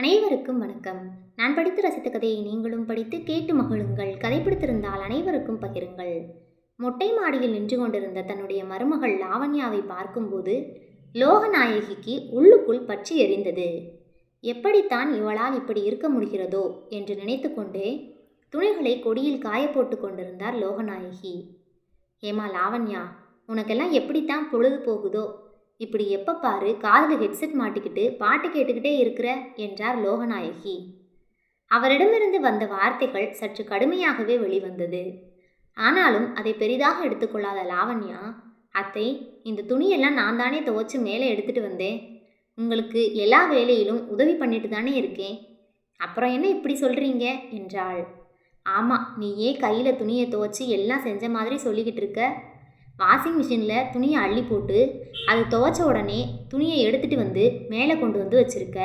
அனைவருக்கும் வணக்கம். நான் படித்து ரசித்த கதையை நீங்களும் படித்து கேட்டு மகிழுங்கள். கதை பிடித்திருந்தால் அனைவருக்கும் பகிருங்கள். மொட்டை மாடியில் நின்று கொண்டிருந்த தன்னுடைய மருமகள் லாவண்யாவை பார்க்கும்போது லோகநாயகிக்கு உள்ளுக்குள் பற்றி எரிந்தது. எப்படித்தான் இவளால் இப்படி இருக்க முடிகிறதோ என்று நினைத்து கொண்டே துணிகளை கொடியில் காய போட்டு கொண்டிருந்தார் லோகநாயகி. ஏமா லாவண்யா, உனக்கெல்லாம் எப்படித்தான் பொழுது போகுதோ, இப்படி எப்போ பாரு காதில் ஹெட்செட் மாட்டிக்கிட்டு பாட்டு கேட்டுக்கிட்டே இருக்கிற என்றார் லோகநாயகி. அவரிடமிருந்து வந்த வார்த்தைகள் சற்று கடுமையாகவே வெளிவந்தது. ஆனாலும் அதை பெரிதாக எடுத்துக்கொள்ளாத லாவண்யா, அத்தை, இந்த துணியெல்லாம் நான் தானே துவைச்சு மேலே எடுத்துகிட்டு வந்தேன். உங்களுக்கு எல்லா வேலையிலும் உதவி பண்ணிட்டு தானே இருக்கேன். அப்புறம் என்ன இப்படி சொல்கிறீங்க என்றாள். ஆமாம், நீ ஏன் கையில் துணியை துவைச்சி எல்லாம் செஞ்ச மாதிரி சொல்லிக்கிட்டு இருக்க? வாஷிங் மிஷினில் துணியை அள்ளி போட்டு அது துவைச்ச உடனே துணியை எடுத்துகிட்டு வந்து மேலே கொண்டு வந்து வச்சுருக்க.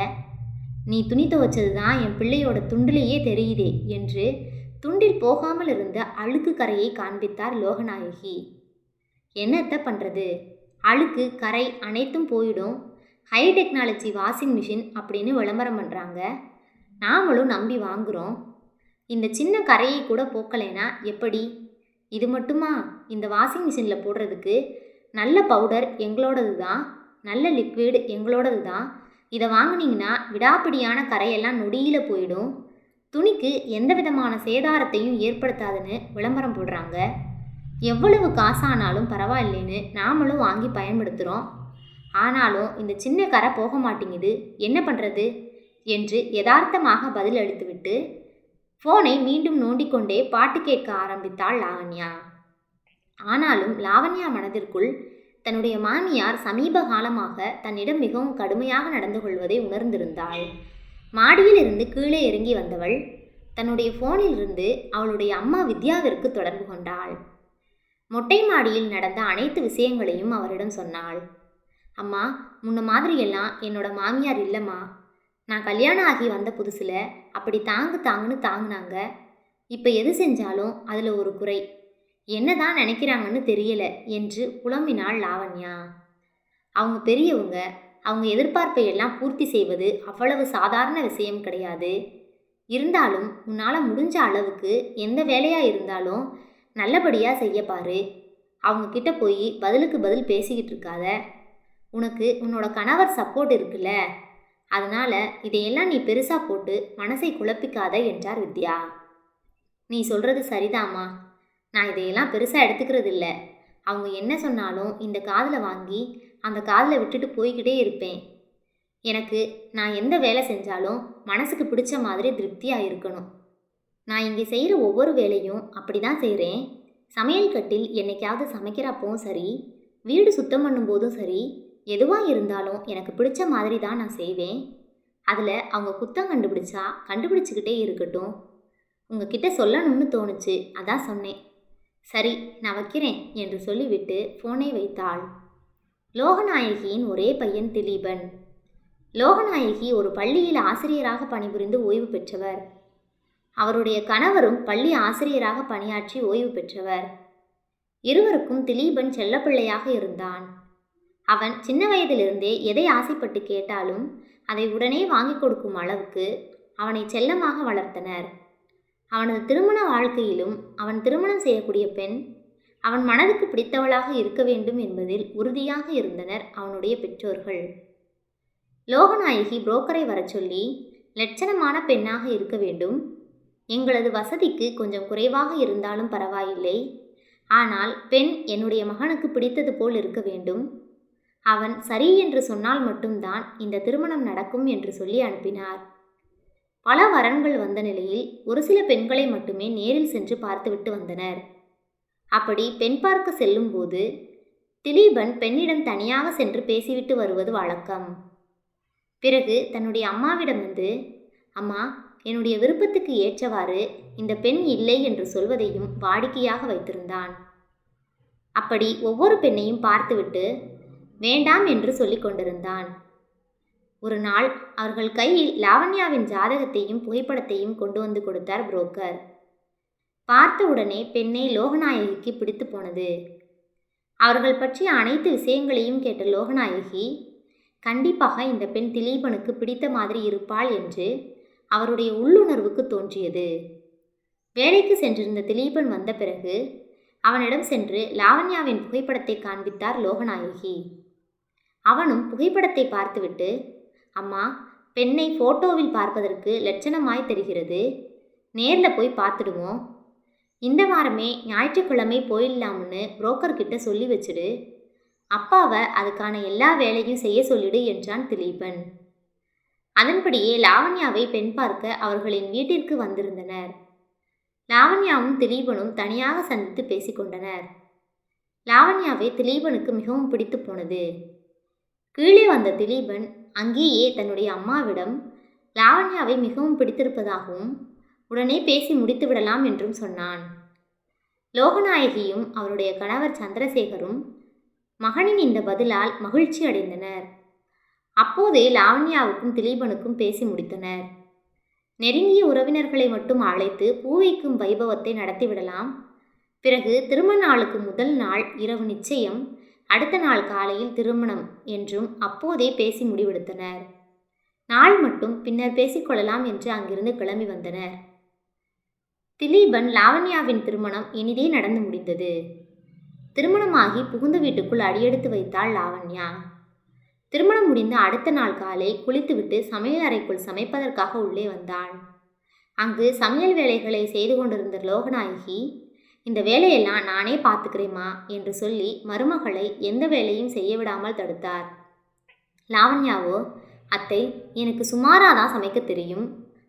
நீ துணி துவைச்சது தான் என் பிள்ளையோட துண்டிலேயே தெரியுதே என்று துண்டில் போகாமல் இருந்த அழுக்கு கரையை காண்பித்தார் லோகநாயகி. என்னத்தை பண்ணுறது, அழுக்கு கரை அனைத்தும் போயிடும், ஹை டெக்னாலஜி வாஷிங் மிஷின் அப்படின்னு விளம்பரம் பண்ணுறாங்க, நாமளும் நம்பி வாங்குகிறோம். இந்த சின்ன கரையை கூட போக்கலைனா எப்படி? இது மட்டுமா, இந்த வாஷிங் மிஷினில் போடுறதுக்கு நல்ல பவுடர் எங்களோடது தான், நல்ல லிக்விட் எங்களோடது தான். இதை வாங்கினீங்கன்னா விடாப்பிடியான கரையெல்லாம் நொடியில் போயிடும், துணிக்கு எந்த விதமான சேதாரத்தையும் ஏற்படுத்தாதுன்னு விளம்பரம் போடுறாங்க. எவ்வளவு காசானாலும் பரவாயில்லைன்னு நாமளும் வாங்கி பயன்படுத்துகிறோம். ஆனாலும் இந்த சின்ன கரை போக மாட்டேங்குது, என்ன பண்ணுறது என்று யதார்த்தமாக பதில் அளித்துவிட்டு ஃபோனை மீண்டும் நோண்டிக்கொண்டே பாட்டு கேட்க ஆரம்பித்தாள் லாவண்யா. ஆனாலும் லாவண்யா மனதிற்குள் தன்னுடைய மாமியார் சமீப காலமாக தன்னிடம் மிகவும் கடுமையாக நடந்து கொள்வதை உணர்ந்திருந்தாள். மாடியில் இருந்து கீழே இறங்கி வந்தவள் தன்னுடைய ஃபோனில் இருந்து அவளுடைய அம்மா வித்யாவிற்கு தொடர்பு கொண்டாள். மொட்டை மாடியில் நடந்த அனைத்து விஷயங்களையும் அவரிடம் சொன்னாள். அம்மா, முன்ன மாதிரியெல்லாம் என்னோட மாமியார் இல்லைம்மா. நான் கல்யாணம் ஆகி வந்த புதுசில் அப்படி தாங்குன்னு தாங்கினாங்க. இப்போ எது செஞ்சாலும் அதில் ஒரு குறை, என்னதான் நினைக்கிறாங்கன்னு தெரியல என்று புலம்பினாள் லாவண்யா. அவங்க பெரியவங்க, அவங்க எதிர்பார்ப்பை எல்லாம் பூர்த்தி செய்வது அவ்வளவு சாதாரண விஷயம் கிடையாது. இருந்தாலும் உன்னால் முடிஞ்ச அளவுக்கு எந்த வேலையாக இருந்தாலும் நல்லபடியாக செய்ய பாரு. அவங்கக்கிட்ட போய் பதிலுக்கு பதில் பேசிக்கிட்டு இருக்காத. உனக்கு உன்னோட கணவர் சப்போர்ட் இருக்குல்ல, அதனால் இதையெல்லாம் நீ பெருசாக போட்டு மனசை குழப்பிக்காத என்றார் வித்யா. நீ சொல்கிறது சரிதாம்மா, நான் இதையெல்லாம் பெருசாக எடுத்துக்கிறது இல்லை. அவங்க என்ன சொன்னாலும் இந்த காதில் வாங்கி அந்த காதில் விட்டுட்டு போய்கிட்டே இருப்பேன். எனக்கு நான் எந்த வேலை செஞ்சாலும் மனசுக்கு பிடிச்ச மாதிரி திருப்தியாக இருக்கணும். நான் இங்கே செய்கிற ஒவ்வொரு வேலையும் அப்படி தான் செய்கிறேன். சமையல் கட்டில் என்னைக்காவது சமைக்கிறப்பவும் சரி, வீடு சுத்தம் பண்ணும்போதும் சரி, எதுவாக இருந்தாலும் எனக்கு பிடிச்ச மாதிரி தான் நான் செய்வேன். அதில் அவங்க குத்தம் கண்டுபிடிச்சிக்கிட்டே இருக்கட்டும். உங்ககிட்ட சொல்லணும்னு தோணுச்சு, அதான் சொன்னேன். சரி, நான் வைக்கிறேன் என்று சொல்லிவிட்டு ஃபோனை வைத்தாள். லோகநாயகியின் ஒரே பையன் திலீபன். லோகநாயகி ஒரு பள்ளியில் ஆசிரியராக பணிபுரிந்து ஓய்வு பெற்றவர். அவருடைய கணவரும் பள்ளி ஆசிரியராக பணியாற்றி ஓய்வு பெற்றவர். இருவருக்கும் திலீபன் செல்லப்பிள்ளையாக இருந்தான். அவன் சின்ன வயதிலிருந்தே எதை ஆசைப்பட்டு கேட்டாலும் அதை உடனே வாங்கி கொடுக்கும் அளவுக்கு அவனை செல்லமாக வளர்த்தனர். அவனது திருமண வாழ்க்கையிலும் அவன் திருமணம் செய்யக்கூடிய பெண் அவன் மனதுக்கு பிடித்தவளாக இருக்க வேண்டும் என்பதில் உறுதியாக இருந்தனர் அவனுடைய பெற்றோர்கள். லோகநாயகி புரோக்கரை வர சொல்லி, லட்சணமான பெண்ணாக இருக்க வேண்டும், எங்களது வசதிக்கு கொஞ்சம் குறைவாக இருந்தாலும் பரவாயில்லை, ஆனால் பெண் என்னுடைய மகனுக்கு பிடித்தது போல் இருக்க வேண்டும், அவன் சரி என்று சொன்னால் மட்டும்தான் இந்த திருமணம் நடக்கும் என்று சொல்லி அனுப்பினார். பல வரன்கள் வந்த நிலையில் ஒரு சில பெண்களை மட்டுமே நேரில் சென்று பார்த்துவிட்டு வந்தனர். அப்படி பெண் பார்க்க செல்லும் போது திலீபன் பெண்ணிடம் தனியாக சென்று பேசிவிட்டு வருவது வழக்கம். பிறகு தன்னுடைய அம்மாவிடம் வந்து, அம்மா, என்னுடைய விருப்பத்துக்கு ஏற்றவாறு இந்த பெண் இல்லை என்று சொல்வதையும் வாடிக்கையாக வைத்திருந்தான். அப்படி ஒவ்வொரு பெண்ணையும் பார்த்துவிட்டு வேண்டாம் என்று சொல்லி கொண்டிருந்தான். ஒரு நாள் அவர்கள் கையில் லாவண்யாவின் ஜாதகத்தையும் புகைப்படத்தையும் கொண்டு வந்து கொடுத்தார் புரோக்கர். பார்த்த உடனே பெண்ணை லோகநாயகிக்கு பிடித்து போனது. அவர்கள் பற்றிய அனைத்து விஷயங்களையும் கேட்ட லோகநாயகி, கண்டிப்பாக இந்த பெண் திலீபனுக்கு பிடித்த மாதிரி இருப்பாள் என்று அவருடைய உள்ளுணர்வுக்கு தோன்றியது. வேலைக்கு சென்றிருந்த திலீபன் வந்த பிறகு அவனிடம் சென்று லாவண்யாவின் புகைப்படத்தை காண்பித்தார் லோகநாயகி. அவனும் புகைப்படத்தை பார்த்துவிட்டு, அம்மா, பெண்ணை போட்டோவில் பார்ப்பதற்கு லட்சணமாய் தெரிகிறது, நேரில் போய் பார்த்துடுவோம். இந்த வாரமே ஞாயிற்றுக்கிழமை போயிடலாம்னு புரோக்கர்கிட்ட சொல்லி வச்சுடு. அப்பாவை அதுக்கான எல்லா வேலையும் செய்ய சொல்லிடு என்றான் திலீபன். அதன்படியே லாவண்யாவை பெண் பார்க்க அவர்களின் வீட்டிற்கு வந்திருந்தனர். லாவண்யாவும் திலீபனும் தனியாக சந்தித்து பேசிக்கொண்டனர். லாவண்யாவை திலீபனுக்கு மிகவும் பிடித்து போனது. கீழே வந்த திலீபன் அங்கேயே தன்னுடைய அம்மாவிடம் லாவண்யாவை மிகவும் பிடித்திருப்பதாகவும் உடனே பேசி முடித்து விடலாம் என்றும் சொன்னான். லோகநாயகியும் அவருடைய கணவர் சந்திரசேகரும் மகனின் இந்த பதிலால் மகிழ்ச்சி அடைந்தனர். அப்போதே லாவண்யாவுக்கும் திலீபனுக்கும் பேசி முடித்தனர். நெருங்கிய உறவினர்களை மட்டும் அழைத்து பூ வைக்கும் வைபவத்தை நடத்திவிடலாம். பிறகு திருமண நாளுக்கு முதல் நாள் இரவு நிச்சயம், அடுத்த நாள் காலையில் திருமணம் என்றும் அப்போதே பேசி முடிவெடுத்தனர். நாள் மட்டும் பின்னர் பேசிக்கொள்ளலாம் என்று அங்கிருந்து கிளம்பி வந்தனர். திலீபன் லாவண்யாவின் திருமணம் இனிதே நடந்து முடிந்தது. திருமணமாகி புகுந்த வீட்டுக்குள் அடியெடுத்து வைத்தாள் லாவண்யா. திருமணம் முடிந்த அடுத்த நாள் காலை குளித்துவிட்டு சமையல் அறைக்குள் சமைப்பதற்காக உள்ளே வந்தாள். அங்கு சமையல் வேலைகளை செய்து கொண்டிருந்த லோகநாயகி, இந்த வேலையெல்லாம் நானே பார்த்துக்கிறேம்மா என்று சொல்லி மருமகளை எந்த வேலையும் செய்ய விடாமல் தடுத்தார். லாவண்யாவோ, அத்தை, எனக்கு சுமாராக தான் சமைக்க தெரியும்,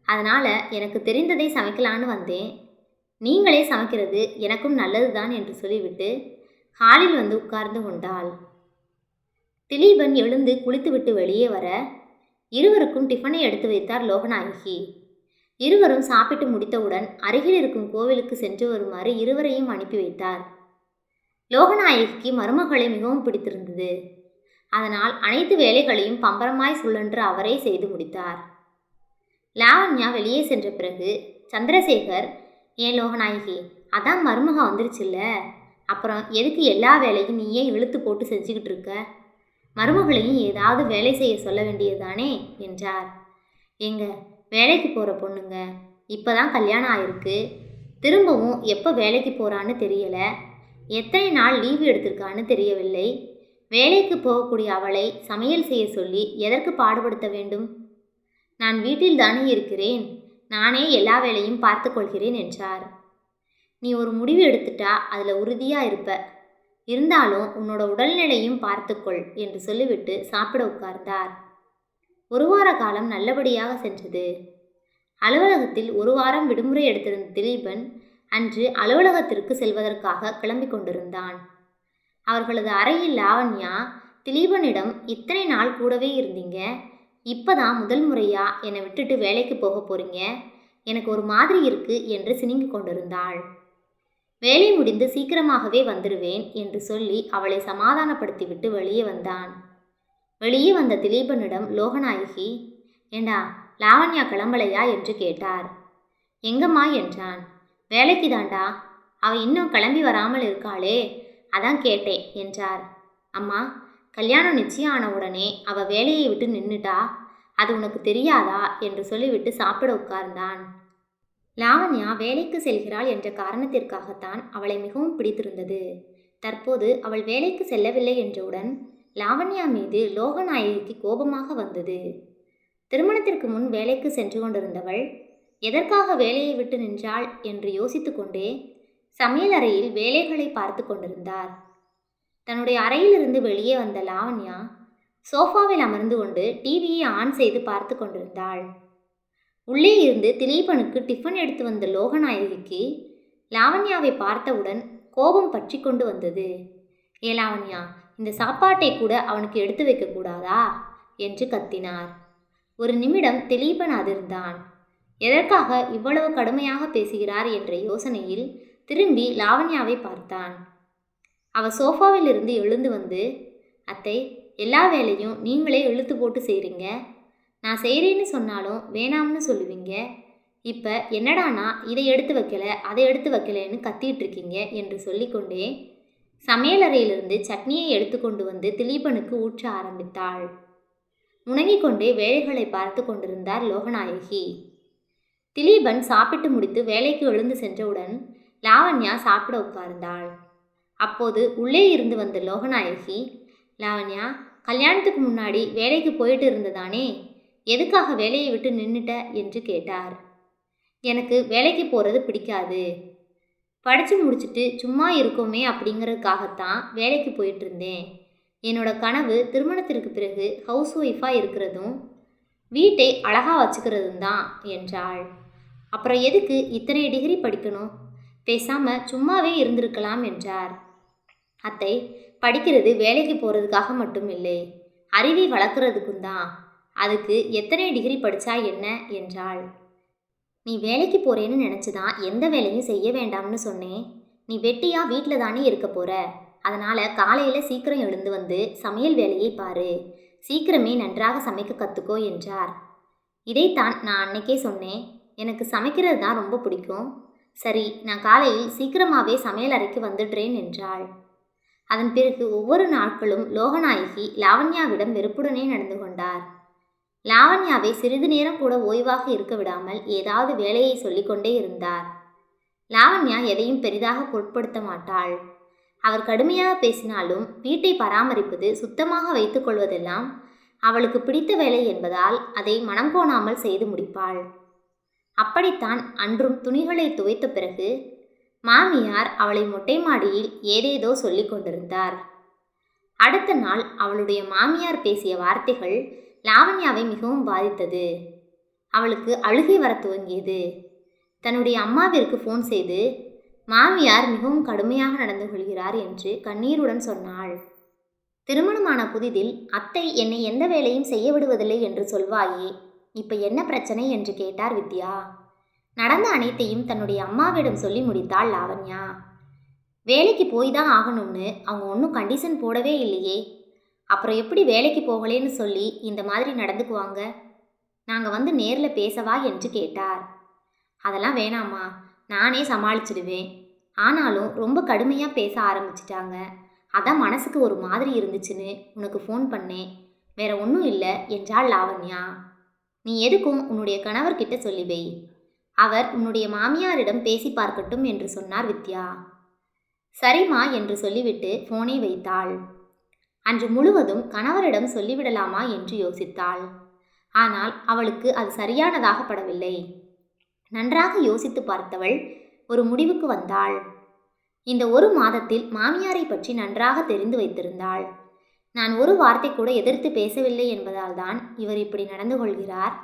அதனால் எனக்கு தெரிந்ததை சமைக்கலான்னு வந்தேன். நீங்களே சமைக்கிறது எனக்கும் நல்லது தான் என்று சொல்லிவிட்டு ஹாலில் வந்து உட்கார்ந்து கொண்டாள். திலீபன் எழுந்து குளித்துவிட்டு வெளியே வர இருவருக்கும் டிஃபனை எடுத்து வைத்தார் லோகநாயகி. இருவரும் சாப்பிட்டு முடித்தவுடன் அருகில் இருக்கும் கோவிலுக்கு சென்று வருமாறு இருவரையும் அனுப்பி வைத்தார். லோகநாயகிக்கு மருமகளை மிகவும் பிடித்திருந்தது. அதனால் அனைத்து வேலைகளையும் பம்பரமாய் சுழன்று அவரே செய்து முடித்தார். லாவண்யா வெளியே சென்ற பிறகு சந்திரசேகர், ஏன் லோகநாயகி, அதான் மருமக வந்துருச்சுல்ல, அப்புறம் எதுக்கு எல்லா வேலையும் நீயே இழுத்து போட்டு செஞ்சுக்கிட்டு இருக்க? மருமகளையும் ஏதாவது வேலை செய்ய சொல்ல வேண்டியதுதானே என்றார். எங்க வேலைக்கு போகிற பொண்ணுங்க, இப்போ தான் கல்யாணம் ஆயிருக்கு, திரும்பவும் எப்போ வேலைக்கு போகிறான்னு தெரியலை, எத்தனை நாள் லீவு எடுத்திருக்கான்னு தெரியவில்லை. வேலைக்கு போகக்கூடிய அவளை சமையல் செய்ய சொல்லி எதற்கு பாடுபடுத்த வேண்டும்? நான் வீட்டில் தானே இருக்கிறேன், நானே எல்லா வேலையும் பார்த்து கொள்கிறேன் என்றார். நீ ஒரு முடிவு எடுத்துட்டா அதில் உறுதியாக இருப்ப, இருந்தாலும் உன்னோட உடல்நிலையும் பார்த்துக்கொள் என்று சொல்லிவிட்டு சாப்பிட உட்கார்ந்தார். ஒரு வார காலம் நல்லபடியாக சென்றது. அலுவலகத்தில் ஒரு வாரம் விடுமுறை எடுத்திருந்த திலீபன் அன்று அலுவலகத்திற்கு செல்வதற்காக கிளம்பி கொண்டிருந்தான். அவர்களது அறையில் லாவண்யா திலீபனிடம், இத்தனை நாள் கூடவே இருந்தீங்க, இப்போதான் முதல் முறையா என்னை விட்டுட்டு வேலைக்கு போக போறீங்க, எனக்கு ஒரு மாதிரி இருக்கு என்று சினிங்கி கொண்டிருந்தாள். வேலை முடிந்து சீக்கிரமாகவே வந்துடுவேன் என்று சொல்லி அவளை சமாதானப்படுத்திவிட்டு வெளியே வந்தான். வெளியே வந்த திலீபனிடம் லோகநாயகி, ஏண்டா லாவண்யா கிளம்பலையா என்று கேட்டார். எங்கம்மா என்றான். வேலைக்கு தாண்டா, அவள் இன்னும் கிளம்பி வராமல் இருக்காளே, அதான் கேட்டேன் என்றார். அம்மா, கல்யாணம் நிச்சயம் ஆன உடனே அவள் வேலையை விட்டு நின்றுட்டா, அது உனக்கு தெரியாதா என்று சொல்லிவிட்டு சாப்பிட உட்கார்ந்தான். லாவண்யா வேலைக்கு செல்கிறாள் என்ற காரணத்திற்காகத்தான் அவளை மிகவும் பிடித்திருந்தது. தற்போது அவள் வேலைக்கு செல்லவில்லை என்றவுடன் லாவண்யா மீது லோகநாயகிக்கு கோபமாக வந்தது. திருமணத்திற்கு முன் வேலைக்கு சென்று கொண்டிருந்தவள் எதற்காக வேலையை விட்டு நின்றாள் என்று யோசித்து கொண்டே சமையலறையில் வேலைகளை பார்த்து கொண்டிருந்தார். தன்னுடைய அறையிலிருந்து வெளியே வந்த லாவண்யா சோஃபாவில் அமர்ந்து கொண்டு டிவியை ஆன் செய்து பார்த்து கொண்டிருந்தாள். உள்ளே இருந்து திலீபனுக்கு டிஃபன் எடுத்து வந்த லோகநாயகிக்கு லாவண்யாவை பார்த்தவுடன் கோபம் பற்றி கொண்டு வந்தது. ஏ லாவண்யா, இந்த சாப்பாட்டை கூட அவனுக்கு எடுத்து வைக்கக்கூடாதா என்று கத்தினார். ஒரு நிமிடம் திலீபன் அதிர்ந்தான். எதற்காக இவ்வளவு கடுமையாக பேசுகிறார் என்ற யோசனையில் திரும்பி லாவண்யாவை பார்த்தான். அவள் சோஃபாவில் இருந்து எழுந்து வந்து, அத்தை, எல்லா வேலையும் நீங்களே இழுத்து போட்டு செய்கிறீங்க, நான் செய்கிறேன்னு சொன்னாலும் வேணாம்னு சொல்லுவீங்க, இப்போ என்னடானா இதை எடுத்து வைக்கல அதை எடுத்து வைக்கலன்னு கத்திட்டு இருக்கீங்க என்று சொல்லிக்கொண்டே சமையலறையிலிருந்து சட்னியை எடுத்து கொண்டு வந்து திலீபனுக்கு ஊற்ற ஆரம்பித்தாள். முணங்கிக் கொண்டே வேலைகளை பார்த்து கொண்டிருந்தார் லோகநாயகி. திலீபன் சாப்பிட்டு முடித்து வேலைக்கு எழுந்து சென்றவுடன் லாவண்யா சாப்பிட உட்கார்ந்தாள். அப்போது உள்ளே இருந்து வந்த லோகநாயகி, லாவண்யா, கல்யாணத்துக்கு முன்னாடி வேலைக்கு போயிட்டு இருந்ததானே, எதுக்காக வேலையை விட்டு நின்னுட்ட என்று கேட்டார். எனக்கு வேலைக்கு போகிறது பிடிக்காது. படித்து முடிச்சுட்டு சும்மா இருக்கோமே அப்படிங்கிறதுக்காகத்தான் வேலைக்கு போயிட்டு இருந்தேன். என்னோட கனவு திருமணத்திற்கு பிறகு ஹவுஸ் ஒய்ஃபாக இருக்கிறதும் வீட்டை அழகாக வச்சுக்கிறதும் தான் என்றாள். அப்புறம் எதுக்கு இத்தனை டிகிரி படிக்கணும்? பேசாமல் சும்மாவே இருந்திருக்கலாம் என்றார். அத்தை, படிக்கிறது வேலைக்கு போகிறதுக்காக மட்டும் இல்லை, அறிவை வளர்க்குறதுக்கும் தான். அதுக்கு எத்தனை டிகிரி படித்தா என்ன என்றாள். நீ வேலைக்கு போகிறேன்னு நினச்சி தான் எந்த வேலையும் செய்ய வேண்டாம்னு சொன்னேன். நீ வெட்டியாக வீட்டில் தானே இருக்க போகிற. அதனால் காலையில் சீக்கிரம் எழுந்து வந்து சமையல் வேலையை பாரு. சீக்கிரமே நன்றாக சமைக்க கற்றுக்கோ என்றார். இதைத்தான் நான் அன்னைக்கே சொன்னேன். எனக்கு சமைக்கிறது தான் ரொம்ப பிடிக்கும். சரி, நான் காலையில் சீக்கிரமாகவே சமையல் அறைக்கு வந்துடுறேன் என்றாள். அதன் பிறகு ஒவ்வொரு நாட்களும் லோகநாயகி லாவண்யாவிடம் வெறுப்புடனே நடந்து கொண்டார். லாவண்யாவை சிறிது நேரம் கூட ஓய்வாக இருக்க விடாமல் ஏதாவது வேலையை சொல்லிக்கொண்டே இருந்தார். லாவண்யா எதையும் பெரிதாக பொருட்படுத்த மாட்டாள். அவர் கடுமையாக பேசினாலும் வீட்டை பராமரிப்பது, சுத்தமாக வைத்துக் கொள்வதெல்லாம் அவளுக்கு பிடித்த வேலை என்பதால் அதை மனம் கோணாமல் செய்து முடிப்பாள். அப்படித்தான் அன்றும் துணிகளை துவைத்த பிறகு மாமியார் அவளை மொட்டை மாடியில் ஏதேதோ சொல்லி கொண்டிருந்தார். அடுத்த நாள் அவளுடைய மாமியார் பேசிய வார்த்தைகள் லாவண்யாவை மிகவும் பாதித்தது. அவளுக்கு அழுகை வர துவங்கியது. தன்னுடைய அம்மாவிற்கு ஃபோன் செய்து மாமியார் மிகவும் கடுமையாக நடந்து கொள்கிறார் என்று கண்ணீருடன் சொன்னாள். திருமணமான புதிதில் அத்தை என்னை எந்த வேலையும் செய்ய விடுவதில்லை என்று சொல்வாயே, இப்போ என்ன பிரச்சனை என்று கேட்டார் வித்யா. நடந்த அனைத்தையும் தன்னுடைய அம்மாவிடம் சொல்லி முடித்தாள் லாவண்யா. வேலைக்கு போய் தான் ஆகணும்னு அவங்க ஒன்றும் கண்டிஷன் போடவே இல்லையே, அப்புறம் எப்படி வேலைக்கு போகலேன்னு சொல்லி இந்த மாதிரி நடந்துக்குவாங்க? நாங்கள் வந்து நேரில் பேசவா என்று கேட்டார். அதெல்லாம் வேணாம்மா, நானே சமாளிச்சிடுவேன். ஆனாலும் ரொம்ப கடுமையாக பேச ஆரம்பிச்சிட்டாங்க. அதான் மனசுக்கு ஒரு மாதிரி இருந்துச்சுன்னு உனக்கு ஃபோன் பண்ணேன், வேற ஒன்றும் இல்லை என்றாள் லாவண்யா. நீ எதுக்கும் உன்னுடைய கணவர்கிட்ட சொல்லி வை, அவர் உன்னுடைய மாமியாரிடம் பேசி பார்க்கட்டும் என்று சொன்னார் வித்யா. சரிம்மா என்று சொல்லிவிட்டு ஃபோனை வைத்தாள். அன்று முழுவதும் கணவரிடம் சொல்லிவிடலாமா என்று யோசித்தாள். ஆனால் அவளுக்கு அது சரியானதாக படவில்லை. நன்றாக யோசித்து பார்த்தவள் ஒரு முடிவுக்கு வந்தாள். இந்த ஒரு மாதத்தில் மாமியாரை பற்றி நன்றாக தெரிந்து வைத்திருந்தாள். நான் ஒரு வார்த்தை கூட எதிர்த்து பேசவில்லை என்பதால் தான் இவர் இப்படி நடந்து கொள்கிறார்.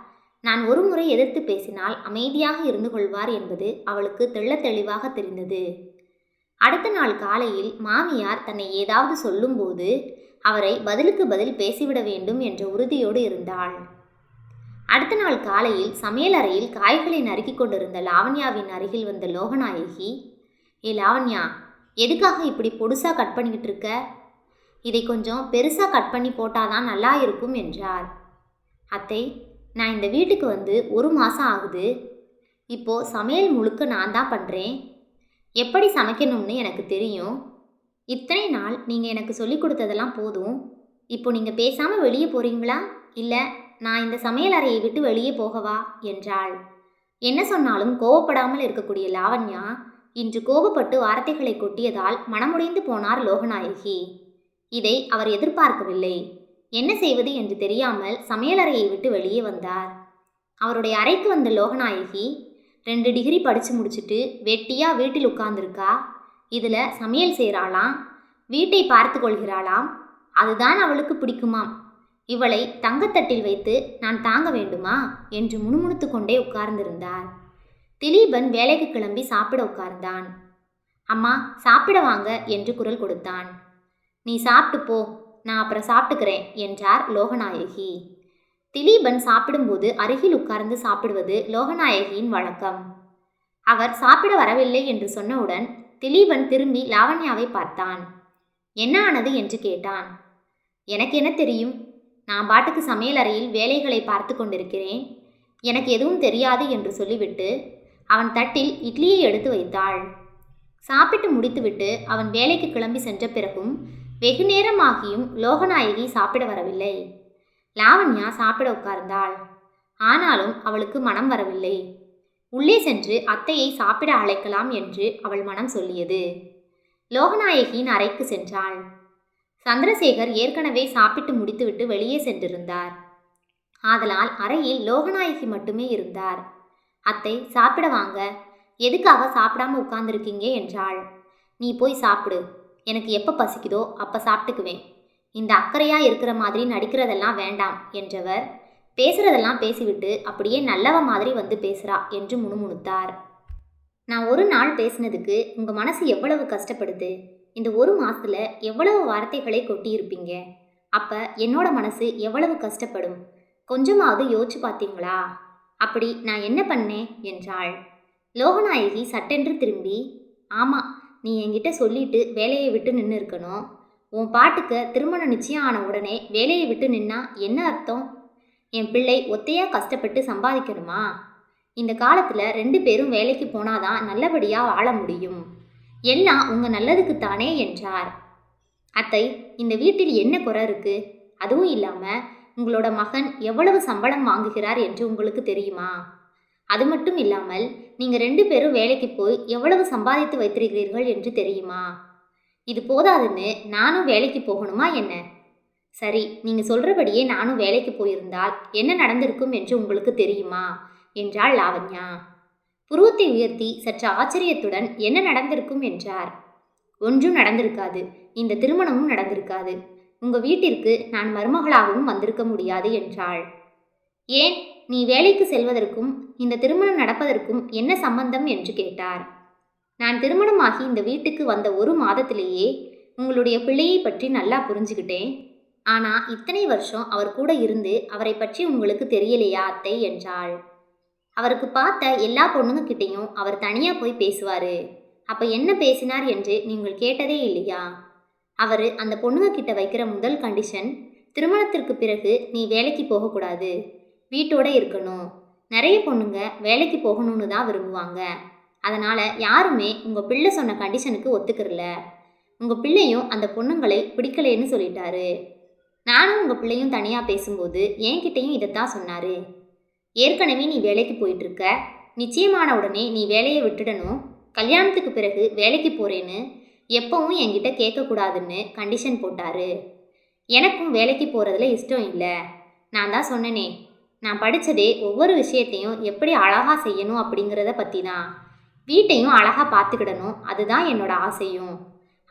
நான் ஒரு முறை எதிர்த்து பேசினால் அமைதியாக இருந்து கொள்வார் என்பது அவளுக்கு தெள்ளத் தெளிவாக தெரிந்தது. அடுத்த நாள் காலையில் மாமியார் தன்னை ஏதாவது சொல்லும்போது அவரை பதிலுக்கு பதில் பேசிவிட வேண்டும் என்ற உறுதியோடு இருந்தாள். அடுத்த நாள் காலையில் சமையலறையில் காய்களை நறுக்கி கொண்டிருந்த லாவண்யாவின் அருகில் வந்த லோகநாயகி, ஏ லாவண்யா, எதுக்காக இப்படி பொடுசா கட் பண்ணிக்கிட்டு இருக்க? இதை கொஞ்சம் பெருசாக கட் பண்ணி போட்டாதான் நல்லா இருக்கும் என்றார். அத்தை, நான் இந்த வீட்டுக்கு வந்து 1 மாதம் ஆகுது. இப்போது சமையல் முழுக்க நான் தான் பண்ணுறேன். எப்படி சமைக்கணும்னு எனக்கு தெரியும். இத்தனை நாள் நீங்கள் எனக்கு சொல்லி கொடுத்ததெல்லாம் போதும். இப்போ நீங்கள் பேசாமல் வெளியே போகிறீங்களா, இல்லை நான் இந்த சமையல் அறையை விட்டு வெளியே போகவா என்றாள். என்ன சொன்னாலும் கோபப்படாமல் இருக்கக்கூடிய லாவண்யா இன்று கோபப்பட்டு வார்த்தைகளை கொட்டியதால் மனமுடைந்து போனார் லோகநாயகி. இதை அவர் எதிர்பார்க்கவில்லை. என்ன செய்வது என்று தெரியாமல் சமையலறையை விட்டு வெளியே வந்தார். அவருடைய அறைக்கு வந்த லோகநாயகி 2 டிகிரி படித்து முடிச்சுட்டு வெட்டியாக வீட்டில் உட்கார்ந்துருக்கா. இதில் சமையல் செய்கிறாளாம், வீட்டை பார்த்து கொள்கிறாளாம். அதுதான் அவளுக்கு பிடிக்குமாம். இவளை தங்கத்தட்டில் வைத்து நான் தாங்க வேண்டுமா என்று முணுமுணுத்து கொண்டே உட்கார்ந்திருந்தார். திலீபன் வேலைக்கு கிளம்பி சாப்பிட உட்கார்ந்தான். அம்மா, சாப்பிட வாங்க என்று குரல் கொடுத்தான். நீ சாப்பிட்டு போ, நான் அப்புறம் சாப்பிட்டுக்கிறேன் என்றார் லோகநாயகி. திலீபன் சாப்பிடும்போது அருகில் உட்கார்ந்து சாப்பிடுவது லோகநாயகியின் வழக்கம். அவர் சாப்பிட வரவில்லை என்று சொன்னவுடன் திலீபன் திரும்பி லாவண்யாவை பார்த்தான். என்ன ஆனது என்று கேட்டான். எனக்கு என்ன தெரியும், நான் பாட்டுக்கு சமையல் அறையில் வேலைகளை பார்த்து கொண்டிருக்கிறேன். எனக்கு எதுவும் தெரியாது என்று சொல்லிவிட்டு அவன் தட்டில் இட்லியை எடுத்து வைத்தாள். சாப்பிட்டு முடித்துவிட்டு அவன் வேலைக்கு கிளம்பி சென்ற பிறகும் வெகு நேரமாகியும் லோகநாயகி சாப்பிட வரவில்லை. லாவண்யா சாப்பிட உட்கார்ந்தாள். ஆனாலும் அவளுக்கு மனம் வரவில்லை. உள்ளே சென்று அத்தையை சாப்பிட அழைக்கலாம் என்று அவள் மனம் சொல்லியது. லோகநாயகியின் அறைக்கு சென்றாள். சந்திரசேகர் ஏற்கனவே சாப்பிட்டு முடித்துவிட்டு வெளியே சென்றிருந்தார். ஆதலால் அறையில் லோகநாயகி மட்டுமே இருந்தார். அத்தை, சாப்பிட வாங்க. எதுக்காக சாப்பிடாம உட்கார்ந்துருக்கீங்க என்றாள். நீ போய் சாப்பிடு. எனக்கு எப்போ பசிக்குதோ அப்போ சாப்பிட்டுக்குவேன். இந்த அக்கறையா இருக்கிற மாதிரி நடிக்கிறதெல்லாம் வேண்டாம் என்றவர் பேசுறதெல்லாம் பேசிவிட்டு அப்படியே நல்லவ மாதிரி வந்து பேசுறா என்று முணுமுணுத்தார். நான் ஒரு நாள் பேசினதுக்கு உங்கள் மனசு எவ்வளவு கஷ்டப்படுது. இந்த ஒரு மாசத்துல எவ்வளவு வார்த்தைகளை கொட்டியிருப்பீங்க. அப்போ என்னோட மனசு எவ்வளவு கஷ்டப்படும். கொஞ்சமாவது யோசிச்சு பார்த்தீங்களா? அப்படி நான் என்ன பண்ணேன் என்றாள். லோகநாயகி சட்டென்று திரும்பி, ஆமாம், நீ என்கிட்ட சொல்லிட்டு வேலையை விட்டு நின்று இருக்கணும். உன் பாட்டுக்கு திருமணம் நிச்சயம் ஆன உடனே வேலையை விட்டு நின்னா என்ன அர்த்தம்? என் பிள்ளை ஒத்தையாக கஷ்டப்பட்டு சம்பாதிக்கணுமா? இந்த காலத்தில் 2 பேரும் வேலைக்கு போனாதான் நல்லபடியாக வாழ முடியும். எல்லாம் உங்கள் நல்லதுக்குத்தானே என்றார். அத்தை, இந்த வீட்டில் என்ன குறை இருக்குது? அதுவும் இல்லாமல் உங்களோட மகன் எவ்வளவு சம்பளம் வாங்குகிறார் என்று உங்களுக்கு தெரியுமா? அது மட்டும் இல்லாமல் நீங்கள் 2 பேரும் வேலைக்கு போய் எவ்வளவு சம்பாதித்து வைத்திருக்கிறீர்கள் என்று தெரியுமா? இது போதாதுன்னு நானும் வேலைக்கு போகணுமா என்ன? சரி, நீங்கள் சொல்கிறபடியே நானும் வேலைக்கு போயிருந்தால் என்ன நடந்திருக்கும் என்று உங்களுக்கு தெரியுமா என்றாள் லாவண்யா. புருவத்தை உயர்த்தி சற்று ஆச்சரியத்துடன் என்ன நடந்திருக்கும் என்றார். ஒன்றும் நடந்திருக்காது. இந்த திருமணமும் நடந்திருக்காது. உங்கள் வீட்டிற்கு நான் மருமகளாகவும் வந்திருக்க முடியாது என்றாள். ஏன், நீ வேலைக்கு செல்வதற்கும் இந்த திருமணம் நடப்பதற்கும் என்ன சம்பந்தம் என்று கேட்டார். நான் திருமணமாகி இந்த வீட்டுக்கு வந்த 1 மாதத்திலேயே உங்களுடைய பிள்ளையை பற்றி நல்லா புரிஞ்சுக்கிட்டேன். ஆனால் இத்தனை வருஷம் அவர் கூட இருந்து அவரை பற்றி உங்களுக்கு தெரியலையா அத்தை என்றாள். அவருக்கு பார்த்த எல்லா பொண்ணுங்கக்கிட்டையும் அவர் தனியாக போய் பேசுவார். அப்போ என்ன பேசினார் என்று நீங்கள் கேட்டதே இல்லையா? அவர் அந்த பொண்ணுங்கக்கிட்ட வைக்கிற முதல் கண்டிஷன், திருமணத்திற்கு பிறகு நீ வேலைக்கு போகக்கூடாது, வீட்டோட இருக்கணும். நிறைய பொண்ணுங்க வேலைக்கு போகணும்னு தான் விரும்புவாங்க. அதனால் யாருமே உங்கள் பிள்ளை சொன்ன கண்டிஷனுக்கு ஒத்துக்கிறல. உங்கள் பிள்ளையும் அந்த பொண்ணுங்களை பிடிக்கலேன்னு சொல்லிட்டாரு. நானும் உங்கள் பிள்ளையும் தனியாக பேசும்போது என்கிட்டையும் இதைத்தான் சொன்னார். ஏற்கனவே நீ வேலைக்கு போயிட்டுருக்க, நிச்சயமான உடனே நீ வேலையை விட்டுடணும், கல்யாணத்துக்கு பிறகு வேலைக்கு போகிறேன்னு எப்பவும் என்கிட்ட கேட்கக்கூடாதுன்னு கண்டிஷன் போட்டார். எனக்கும் வேலைக்கு போகிறதுல இஷ்டம் இல்லை. நான் தான் சொன்னனே, நான் படித்ததே ஒவ்வொரு விஷயத்தையும் எப்படி அழகாக செய்யணும் அப்படிங்கிறத பற்றி தான். வீட்டையும் அழகாக பார்த்துக்கிடணும், அதுதான் என்னோட ஆசையும்.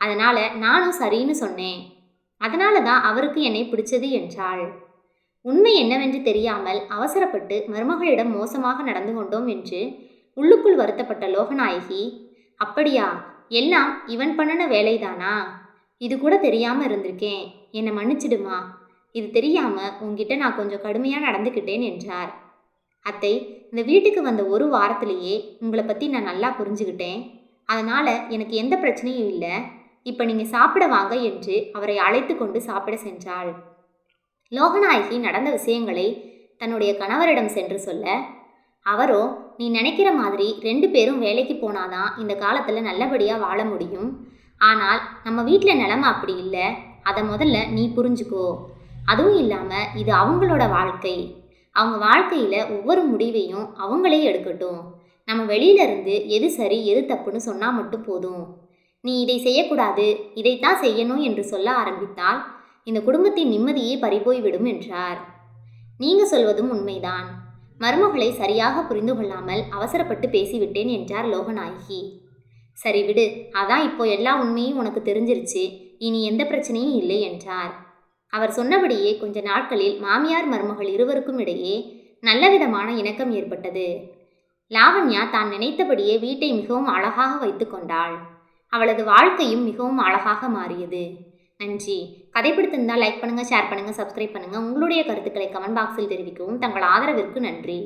அதனால் நானும் சரின்னு சொன்னேன். அதனால தான் அவருக்கு என்னை பிடிச்சது என்றாள். உண்மை என்னவென்று தெரியாமல் அவசரப்பட்டு மருமகளிடம் மோசமாக நடந்து கொண்டோம் என்று உள்ளுக்குள் வருத்தப்பட்ட லோகநாயகி, அப்படியா, எல்லாம் இவன் பண்ணின வேலைதானா? இது கூட தெரியாமல் இருந்திருக்கேன், என்னை மன்னிச்சிடுமா. இது தெரியாமல் உங்ககிட்ட நான் கொஞ்சம் கடுமையாக நடந்துக்கிட்டேன் என்றார். அத்தை, இந்த வீட்டுக்கு வந்த 1 வாரத்திலேயே உங்களை பற்றி நான் நல்லா புரிஞ்சுக்கிட்டேன். அதனால் எனக்கு எந்த பிரச்சனையும் இல்லை. இப்போ நீங்கள் சாப்பிட வாங்க என்று அவரை அழைத்து கொண்டு சாப்பிட சென்றாள். லோகநாயகி நடந்த விஷயங்களை தன்னுடைய கணவரிடம் சென்று சொல்ல, அவரோ, நீ நினைக்கிற மாதிரி 2 பேரும் வேலைக்கு போனாதான் இந்த காலத்தில் நல்லபடியாக வாழ முடியும். ஆனால் நம்ம வீட்டில் நிலைமை அப்படி இல்லை. அதை முதல்ல நீ புரிஞ்சுக்கோ. அதுவும் இல்லாமல் இது அவங்களோட வாழ்க்கை. அவங்க வாழ்க்கையில் ஒவ்வொரு முடிவையும் அவங்களே எடுக்கட்டும். நம்ம வெளியிலேருந்து எது சரி எது தப்புன்னு சொன்னால் மட்டும் போதும். நீ இதை செய்யக்கூடாது, இதைத்தான் செய்யணும் என்று சொல்ல ஆரம்பித்தால் இந்த குடும்பத்தின் நிம்மதியே பறிபோய்விடும் என்றார். நீங்கள் சொல்வதும் உண்மைதான். மருமகளை சரியாக புரிந்து கொள்ளாமல் அவசரப்பட்டு பேசிவிட்டேன் என்றார் லோகநாயகி. சரி விடு, அதான் இப்போ எல்லா உண்மையும் உனக்கு தெரிஞ்சிருச்சு, இனி எந்த பிரச்சனையும் இல்லை என்றார். அவர் சொன்னபடியே கொஞ்ச நாட்களில் மாமியார் மருமகள் இருவருக்கும் இடையே நல்லவிதமான இணக்கம் ஏற்பட்டது. லாவண்யா தான் நினைத்தபடியே வீட்டை மிகவும் அழகாக வைத்து கொண்டாள். அவளது வாழ்க்கையும் மிகவும் அழகாக மாறியது. நன்றி. கதை பிடித்திருந்தால் லைக் பண்ணுங்கள், ஷேர் பண்ணுங்கள், சப்ஸ்கிரைப் பண்ணுங்கள். உங்களுடைய கருத்துக்களை கமெண்ட் பாக்ஸில் தெரிவிக்கவும். தங்கள் ஆதரவிற்கு நன்றி.